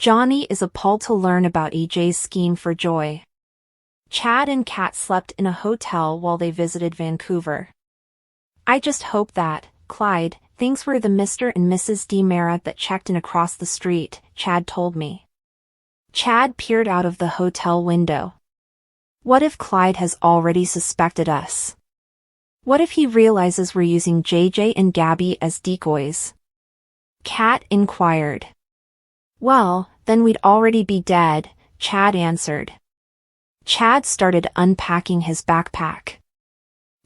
Johnny is appalled to learn about EJ's scheme for Joy. Chad and Kat slept in a hotel while they visited Vancouver. I just hope that, Clyde, things were the Mr. and Mrs. DiMera that checked in across the street, Chad told me. Chad peered out of the hotel window. What if Clyde has already suspected us? What if he realizes we're using JJ and Gabby as decoys? Kat inquired. Well, then we'd already be dead, Chad answered. Chad started unpacking his backpack.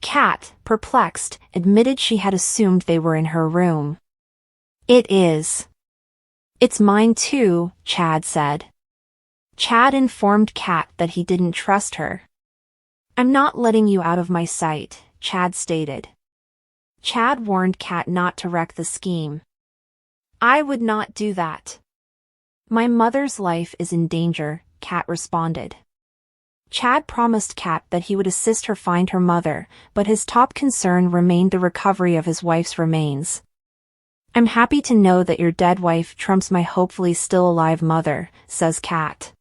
Kat, perplexed, admitted she had assumed they were in her room. It is. It's mine too, Chad said. Chad informed Kat that he didn't trust her. I'm not letting you out of my sight, Chad stated. Chad warned Kat not to wreck the scheme. I would not do that. My mother's life is in danger, Kat responded. Chad promised Kat that he would assist her find her mother, but his top concern remained the recovery of his wife's remains. I'm happy to know that your dead wife trumps my hopefully still alive mother, says Kat.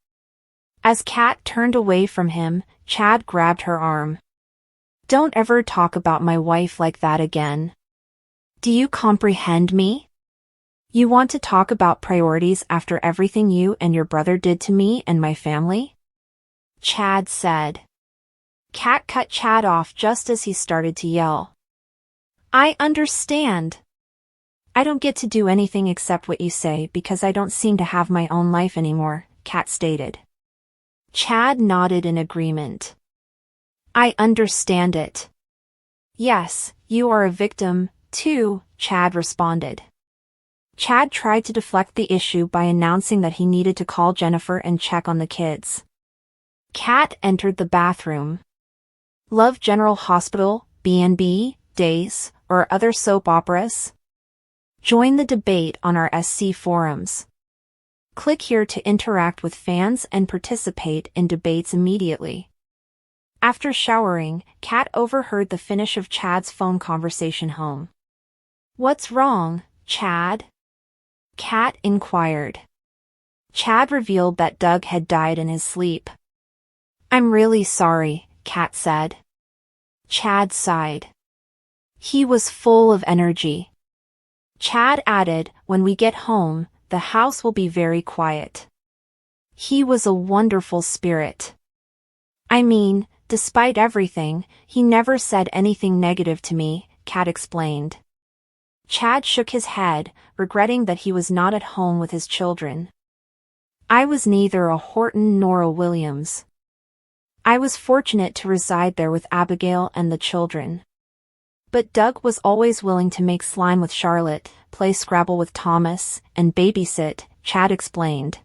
As Kat turned away from him, Chad grabbed her arm. Don't ever talk about my wife like that again. Do you comprehend me? You want to talk about priorities after everything you and your brother did to me and my family? Chad said. Kat cut Chad off just as he started to yell. I understand. I don't get to do anything except what you say because I don't seem to have my own life anymore, Kat stated. Chad nodded in agreement. I understand it. Yes, you are a victim, too, Chad responded. Chad tried to deflect the issue by announcing that he needed to call Jennifer and check on the kids. Kat entered the bathroom. Love General Hospital, B&B, Days, or other soap operas? Join the debate on our SC forums. Click here to interact with fans and participate in debates immediately. After showering, Kat overheard the finish of Chad's phone conversation home. What's wrong, Chad? Kat inquired. Chad revealed that Doug had died in his sleep. I'm really sorry, Kat said. Chad sighed. He was full of energy. Chad added, when we get home, the house will be very quiet. He was a wonderful spirit. I mean, despite everything, he never said anything negative to me, Kat explained. Chad shook his head, regretting that he was not at home with his children. I was neither a Horton nor a Williams. I was fortunate to reside there with Abigail and the children. But Doug was always willing to make slime with Charlotte, play Scrabble with Thomas, and babysit, Chad explained.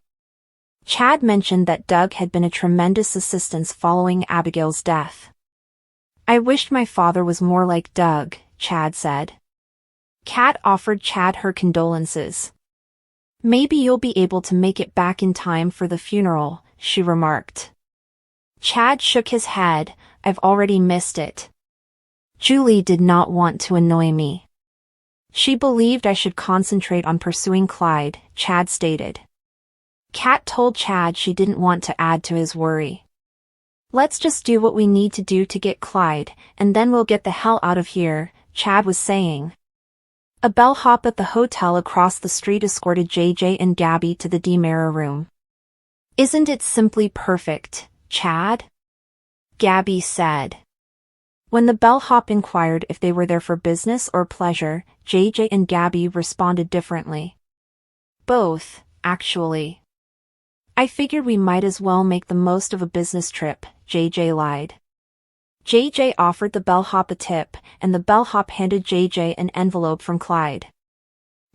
Chad mentioned that Doug had been a tremendous assistance following Abigail's death. I wished my father was more like Doug, Chad said. Kat offered Chad her condolences. Maybe you'll be able to make it back in time for the funeral, she remarked. Chad shook his head, I've already missed it. Julie did not want to annoy me. She believed I should concentrate on pursuing Clyde, Chad stated. Kat told Chad she didn't want to add to his worry. Let's just do what we need to do to get Clyde, and then we'll get the hell out of here, Chad was saying. A bellhop at the hotel across the street escorted JJ and Gabby to the DiMera room. Isn't it simply perfect, Chad? Gabby said. When the bellhop inquired if they were there for business or pleasure, JJ and Gabby responded differently. Both, actually. I figured we might as well make the most of a business trip, JJ lied. JJ offered the bellhop a tip, and the bellhop handed JJ an envelope from Clyde.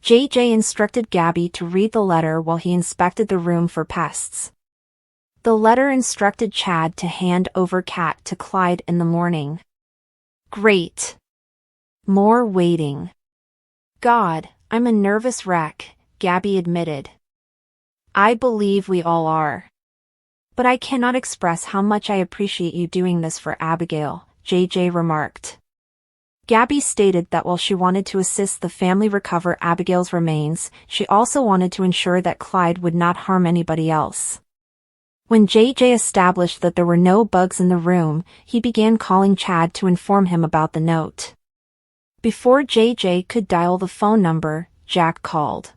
JJ instructed Gabby to read the letter while he inspected the room for pests. The letter instructed Chad to hand over Kat to Clyde in the morning. Great. More waiting. God, I'm a nervous wreck, Gabby admitted. I believe we all are. But I cannot express how much I appreciate you doing this for Abigail, JJ remarked. Gabby stated that while she wanted to assist the family recover Abigail's remains, she also wanted to ensure that Clyde would not harm anybody else. When JJ established that there were no bugs in the room, he began calling Chad to inform him about the note. Before JJ could dial the phone number, Jack called.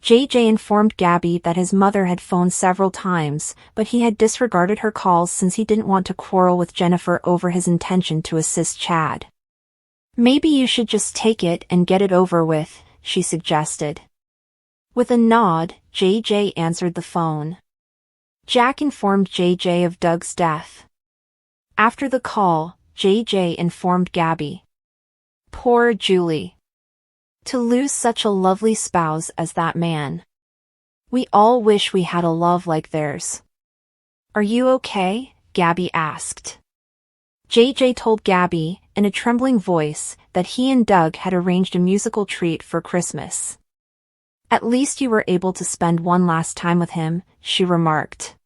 JJ informed Gabby that his mother had phoned several times, but he had disregarded her calls since he didn't want to quarrel with Jennifer over his intention to assist Chad. "Maybe you should just take it and get it over with," she suggested. With a nod, JJ answered the phone. Jack informed JJ of Doug's death. After the call, JJ informed Gabby. "Poor Julie. To lose such a lovely spouse as that man. We all wish we had a love like theirs." "Are you okay?" Gabby asked. JJ told Gabby, in a trembling voice, that he and Doug had arranged a musical treat for Christmas. "At least you were able to spend one last time with him," she remarked.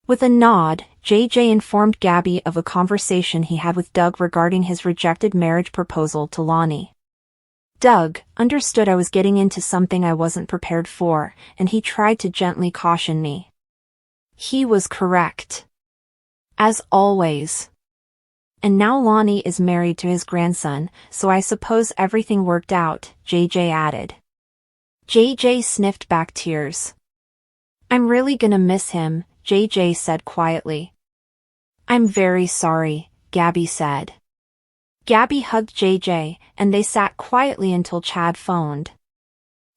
With a nod, JJ informed Gabby of a conversation he had with Doug regarding his rejected marriage proposal to Lonnie. "Doug understood I was getting into something I wasn't prepared for, and he tried to gently caution me. He was correct. As always. And now Lonnie is married to his grandson, so I suppose everything worked out," JJ added. JJ sniffed back tears. "I'm really gonna miss him," JJ said quietly. "I'm very sorry," Gabby said. Gabby hugged JJ, and they sat quietly until Chad phoned.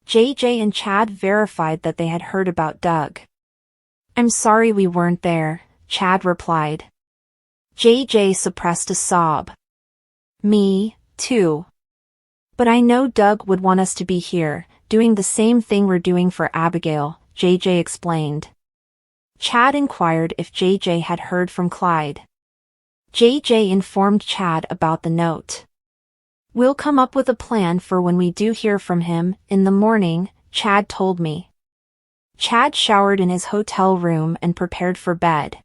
JJ and Chad verified that they had heard about Doug. "I'm sorry we weren't there," Chad replied. JJ suppressed a sob. "Me, too. But I know Doug would want us to be here, doing the same thing we're doing for Abigail," JJ explained. Chad inquired if JJ had heard from Clyde. JJ informed Chad about the note. "We'll come up with a plan for when we do hear from him, in the morning," Chad told me. Chad showered in his hotel room and prepared for bed.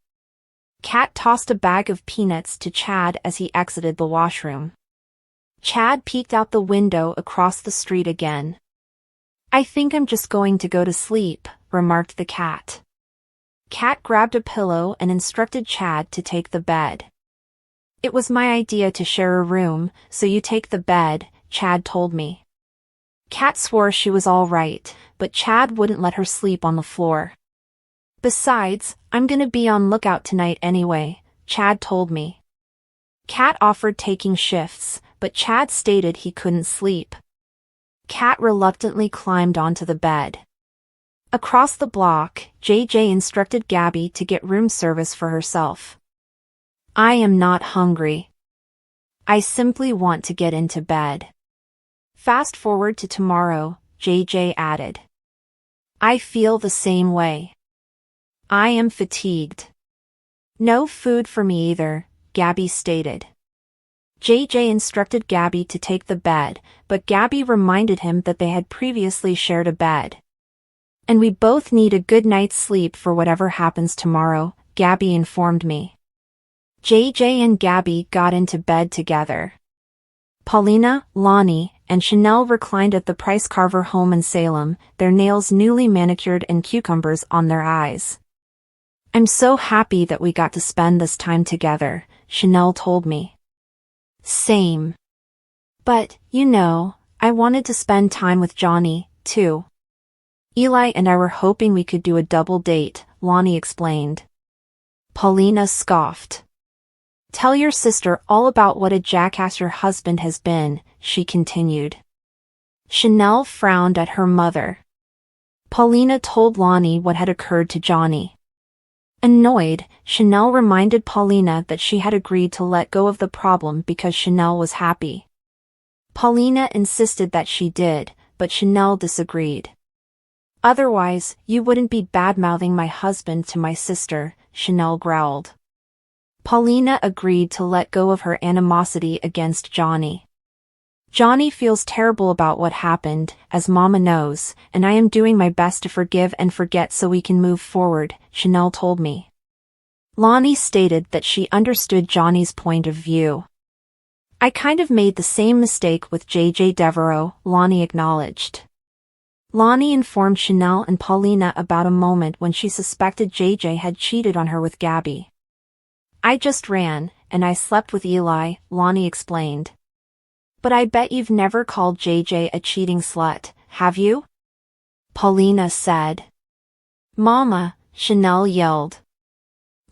Kat tossed a bag of peanuts to Chad as he exited the washroom. Chad peeked out the window across the street again. "I think I'm just going to go to sleep," remarked the cat. Kat grabbed a pillow and instructed Chad to take the bed. "It was my idea to share a room, so you take the bed," Chad told me. Kat swore she was all right, but Chad wouldn't let her sleep on the floor. "Besides, I'm gonna be on lookout tonight anyway," Chad told me. Kat offered taking shifts, but Chad stated he couldn't sleep. Kat reluctantly climbed onto the bed. Across the block, JJ instructed Gabby to get room service for herself. "I am not hungry. I simply want to get into bed." Fast forward to tomorrow, JJ added. "I feel the same way. I am fatigued." "No food for me either," Gabby stated. JJ instructed Gabby to take the bed, but Gabby reminded him that they had previously shared a bed. "And we both need a good night's sleep for whatever happens tomorrow," Gabby informed me. JJ and Gabby got into bed together. Paulina, Lonnie, and Chanel reclined at the Price Carver home in Salem, their nails newly manicured and cucumbers on their eyes. "I'm so happy that we got to spend this time together," Chanel told me. "Same. But, I wanted to spend time with Johnny, too. Eli and I were hoping we could do a double date," Lonnie explained. Paulina scoffed. "Tell your sister all about what a jackass your husband has been," she continued. Chanel frowned at her mother. Paulina told Lonnie what had occurred to Johnny. Annoyed, Chanel reminded Paulina that she had agreed to let go of the problem because Chanel was happy. Paulina insisted that she did, but Chanel disagreed. "Otherwise, you wouldn't be bad-mouthing my husband to my sister," Chanel growled. Paulina agreed to let go of her animosity against Johnny. "Johnny feels terrible about what happened, as Mama knows, and I am doing my best to forgive and forget so we can move forward," Chanel told me. Lonnie stated that she understood Johnny's point of view. I kind of made the same mistake with JJ Devereaux, Lonnie acknowledged. Lonnie informed Chanel and Paulina about a moment when she suspected JJ had cheated on her with Gabby. I just ran, and I slept with Eli, Lonnie explained. But I bet you've never called JJ a cheating slut, have you? Paulina said. Mama, Chanel yelled.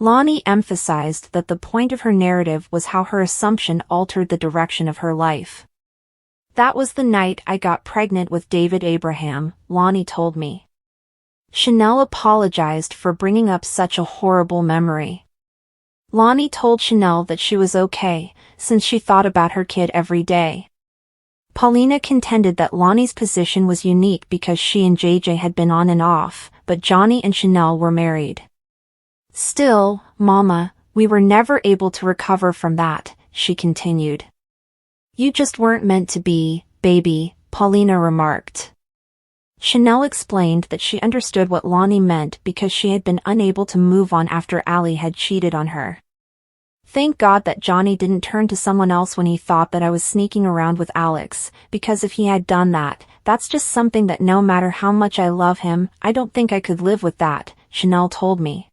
Lonnie emphasized that the point of her narrative was how her assumption altered the direction of her life. That was the night I got pregnant with David Abraham, Lonnie told me. Chanel apologized for bringing up such a horrible memory. Lonnie told Chanel that she was okay, since she thought about her kid every day. Paulina contended that Lonnie's position was unique because she and JJ had been on and off, but Johnny and Chanel were married. Still, Mama, we were never able to recover from that, she continued. You just weren't meant to be, baby, Paulina remarked. Chanel explained that she understood what Lonnie meant because she had been unable to move on after Allie had cheated on her. Thank God that Johnny didn't turn to someone else when he thought that I was sneaking around with Alex, because if he had done that, that's just something that no matter how much I love him, I don't think I could live with that, Chanel told me.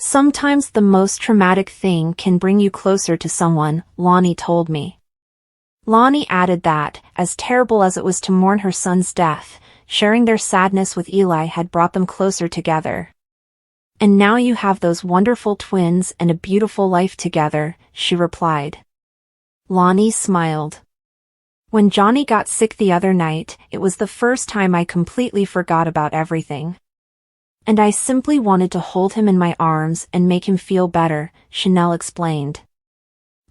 Sometimes the most traumatic thing can bring you closer to someone, Lonnie told me. Lonnie added that, as terrible as it was to mourn her son's death, sharing their sadness with Eli had brought them closer together. And now you have those wonderful twins and a beautiful life together, she replied. Lonnie smiled. When Johnny got sick the other night, it was the first time I completely forgot about everything. And I simply wanted to hold him in my arms and make him feel better, Chanel explained.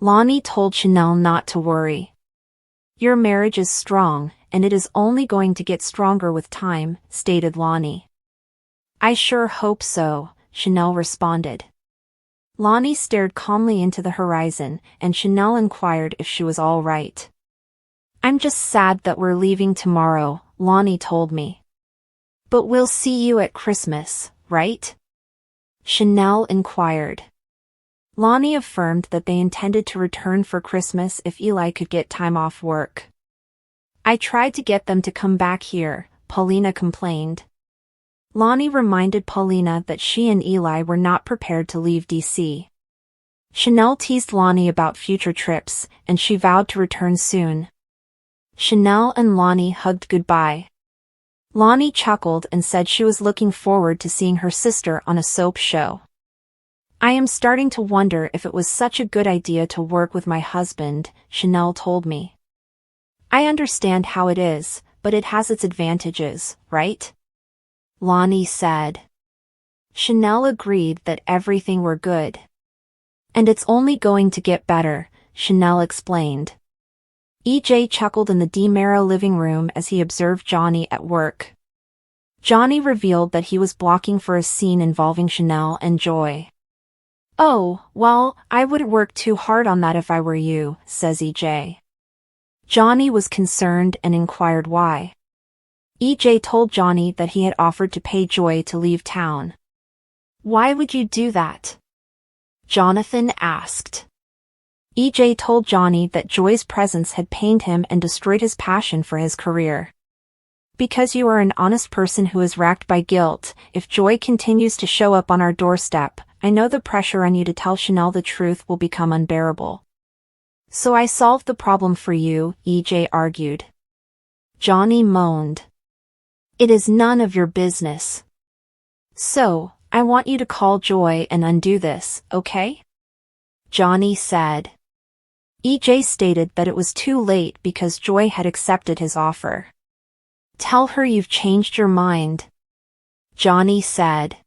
Lonnie told Chanel not to worry. Your marriage is strong, and it is only going to get stronger with time, stated Lonnie. I sure hope so, Chanel responded. Lonnie stared calmly into the horizon, and Chanel inquired if she was all right. I'm just sad that we're leaving tomorrow, Lonnie told me. But we'll see you at Christmas, right? Chanel inquired. Lonnie affirmed that they intended to return for Christmas if Eli could get time off work. I tried to get them to come back here, Paulina complained. Lonnie reminded Paulina that she and Eli were not prepared to leave D.C. Chanel teased Lonnie about future trips, and she vowed to return soon. Chanel and Lonnie hugged goodbye. Lonnie chuckled and said she was looking forward to seeing her sister on a soap show. I am starting to wonder if it was such a good idea to work with my husband, Chanel told me. I understand how it is, but it has its advantages, right? Lonnie said. Chanel agreed that everything were good. And it's only going to get better, Chanel explained. EJ chuckled in the DeMero living room as he observed Johnny at work. Johnny revealed that he was blocking for a scene involving Chanel and Joy. Oh, well, I wouldn't work too hard on that if I were you, says EJ. Johnny was concerned and inquired why. EJ told Johnny that he had offered to pay Joy to leave town. Why would you do that? Jonathan asked. EJ told Johnny that Joy's presence had pained him and destroyed his passion for his career. Because you are an honest person who is racked by guilt, if Joy continues to show up on our doorstep, I know the pressure on you to tell Chanel the truth will become unbearable. So I solved the problem for you, EJ argued. Johnny moaned. It is none of your business. So, I want you to call Joy and undo this, okay? Johnny said. EJ stated that it was too late because Joy had accepted his offer. Tell her you've changed your mind. Johnny said.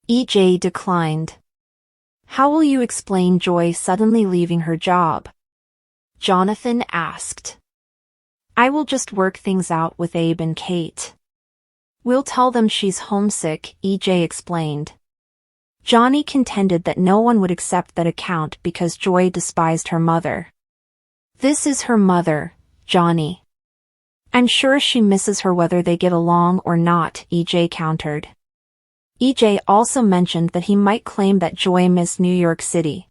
EJ declined. How will you explain Joy suddenly leaving her job? Jonathan asked. I will just work things out with Abe and Kate. We'll tell them she's homesick, EJ explained. Johnny contended that no one would accept that account because Joy despised her mother. This is her mother, Johnny. I'm sure she misses her whether they get along or not, EJ countered. EJ also mentioned that he might claim that Joy missed New York City.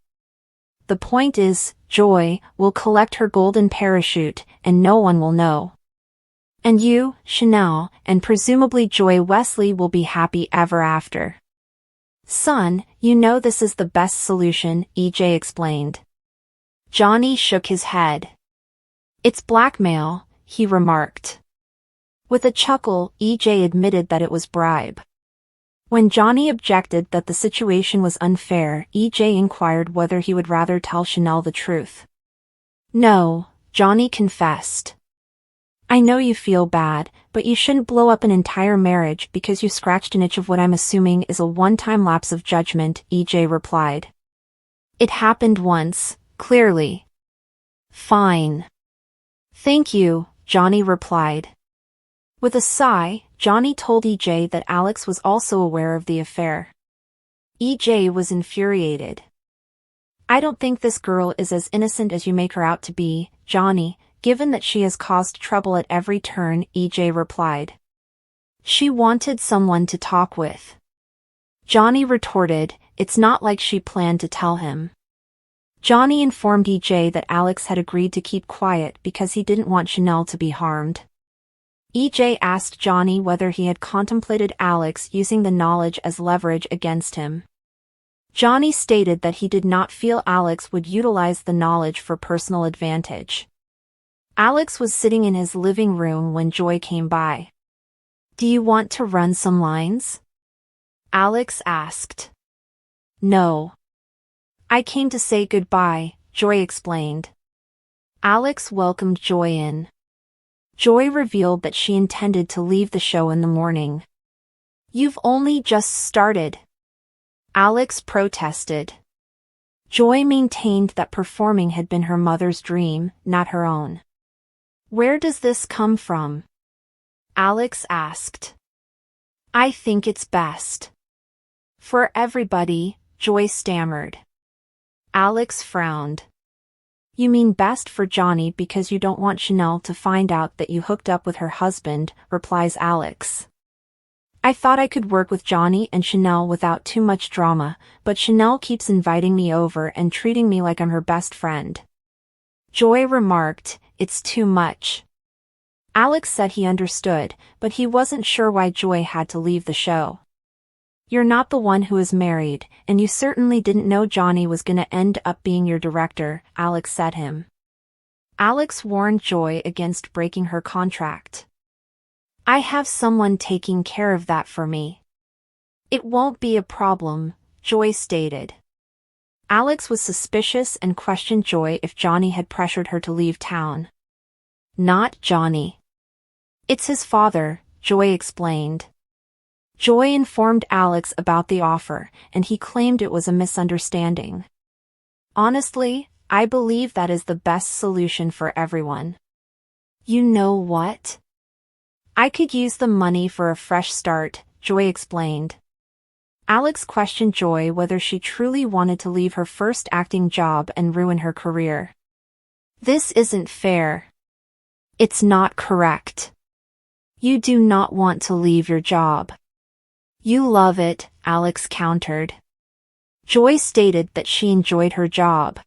The point is, Joy will collect her golden parachute, and no one will know. And you, Chanel, and presumably Joy Wesley will be happy ever after. Son, you know this is the best solution, EJ explained. Johnny shook his head. It's blackmail, he remarked. With a chuckle, EJ admitted that it was bribe. When Johnny objected that the situation was unfair, EJ inquired whether he would rather tell Chanel the truth. No, Johnny confessed. I know you feel bad, but you shouldn't blow up an entire marriage because you scratched an itch of what I'm assuming is a one-time lapse of judgment, EJ replied. It happened once, clearly. Fine. Thank you, Johnny replied. With a sigh, Johnny told EJ that Alex was also aware of the affair. EJ was infuriated. I don't think this girl is as innocent as you make her out to be, Johnny, given that she has caused trouble at every turn, EJ replied. She wanted someone to talk with. Johnny retorted, it's not like she planned to tell him. Johnny informed EJ that Alex had agreed to keep quiet because he didn't want Chanel to be harmed. EJ asked Johnny whether he had contemplated Alex using the knowledge as leverage against him. Johnny stated that he did not feel Alex would utilize the knowledge for personal advantage. Alex was sitting in his living room when Joy came by. Do you want to run some lines? Alex asked. No. I came to say goodbye, Joy explained. Alex welcomed Joy in. Joy revealed that she intended to leave the show in the morning. You've only just started. Alex protested. Joy maintained that performing had been her mother's dream, not her own. Where does this come from? Alex asked. I think it's best. For everybody, Joy stammered. Alex frowned. You mean best for Johnny because you don't want Chanel to find out that you hooked up with her husband, replies Alex. I thought I could work with Johnny and Chanel without too much drama, but Chanel keeps inviting me over and treating me like I'm her best friend. Joy remarked, it's too much. Alex said he understood, but he wasn't sure why Joy had to leave the show. You're not the one who is married, and you certainly didn't know Johnny was gonna end up being your director, Alex said him. Alex warned Joy against breaking her contract. I have someone taking care of that for me. It won't be a problem, Joy stated. Alex was suspicious and questioned Joy if Johnny had pressured her to leave town. Not Johnny. It's his father, Joy explained. Joy informed Alex about the offer, and he claimed it was a misunderstanding. Honestly, I believe that is the best solution for everyone. You know what? I could use the money for a fresh start, Joy explained. Alex questioned Joy whether she truly wanted to leave her first acting job and ruin her career. This isn't fair. It's not correct. You do not want to leave your job. You love it, Alex countered. Joy stated that she enjoyed her job.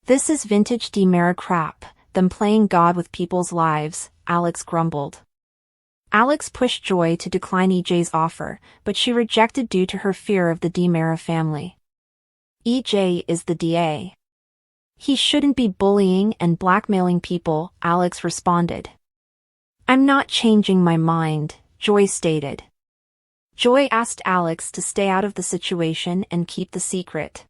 This is vintage DiMera crap, them playing God with people's lives, Alex grumbled. Alex pushed Joy to decline EJ's offer, but she rejected due to her fear of the DiMera family. EJ is the DA. He shouldn't be bullying and blackmailing people, Alex responded. I'm not changing my mind, Joy stated. Joy asked Alex to stay out of the situation and keep the secret.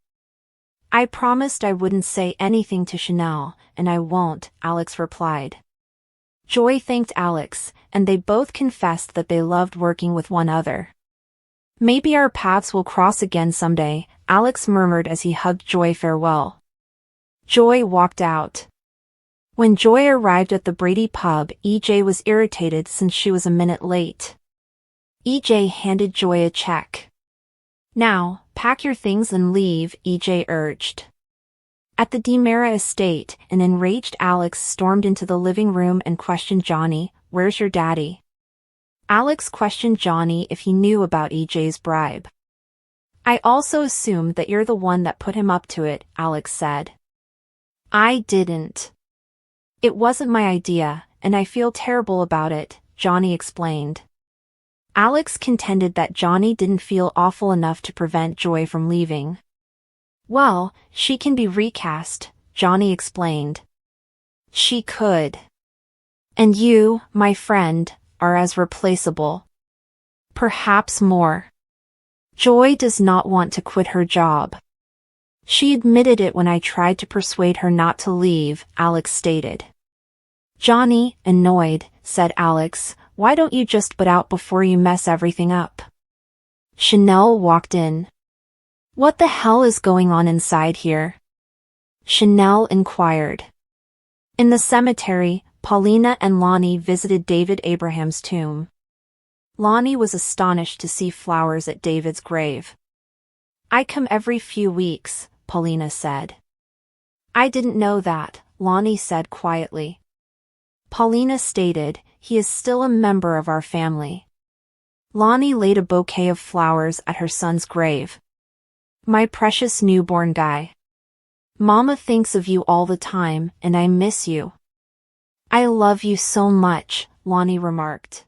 I promised I wouldn't say anything to Chanel, and I won't, Alex replied. Joy thanked Alex, and they both confessed that they loved working with one another. Maybe our paths will cross again someday, Alex murmured as he hugged Joy farewell. Joy walked out. When Joy arrived at the Brady pub, EJ was irritated since she was a minute late. EJ handed Joy a check. Now, pack your things and leave, EJ urged. At the DiMera estate, an enraged Alex stormed into the living room and questioned Johnny, where's your daddy? Alex questioned Johnny if he knew about EJ's bribe. I also assume that you're the one that put him up to it, Alex said. I didn't. It wasn't my idea, and I feel terrible about it, Johnny explained. Alex contended that Johnny didn't feel awful enough to prevent Joy from leaving. Well, she can be recast, Johnny explained. She could. And you, my friend, are as replaceable. Perhaps more. Joy does not want to quit her job. She admitted it when I tried to persuade her not to leave, Alex stated. Johnny, annoyed, said Alex, why don't you just butt out before you mess everything up? Chanel walked in. What the hell is going on inside here? Chanel inquired. In the cemetery, Paulina and Lonnie visited David Abraham's tomb. Lonnie was astonished to see flowers at David's grave. I come every few weeks, Paulina said. I didn't know that, Lonnie said quietly. Paulina stated, he is still a member of our family. Lonnie laid a bouquet of flowers at her son's grave. My precious newborn guy. Mama thinks of you all the time, and I miss you. I love you so much, Lonnie remarked.